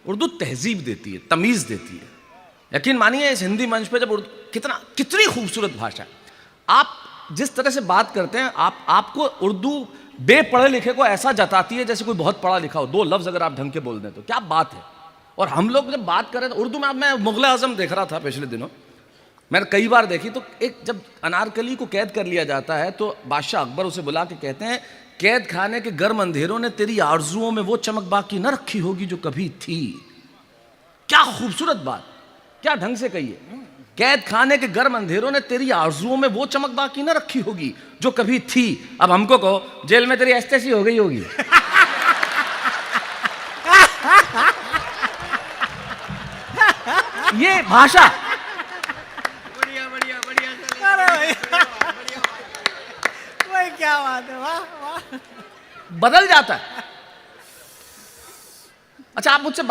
उर्दू तहजीब देती है, तमीज़ देती है। यकीन मानिए इस हिंदी मंच पे जब कितनी खूबसूरत भाषा, आप जिस तरह से बात करते हैं, आपको उर्दू बेपढ़े लिखे को ऐसा जताती है जैसे कोई बहुत पढ़ा लिखा हो। दो लफ्ज़ अगर आप ढंग के बोल दें तो क्या बात है। और हम लोग जब बात करें तो उर्दू में, मैं मुग़ल आज़म देख रहा था पिछले दिनों, मैंने कई बार देखी, तो एक जब अनारकली को कैद कर लिया जाता है तो बादशाह अकबर उसे बुला के कहते हैं, कैद खाने के गर्म अंधेरों ने तेरी आरजुओं में वो चमक बाकी न रखी होगी जो कभी थी। क्या खूबसूरत बात, क्या ढंग से कही है। कैद खाने के गर्म अंधेरों ने तेरी आरजुओं में वो चमक बाकी न रखी होगी जो कभी थी। अब हमको कहो जेल में तेरी ऐसी हो गई होगी। ये भाषा, क्या बात है, वाह वाह, बदल जाता है। अच्छा, आप मुझसे बात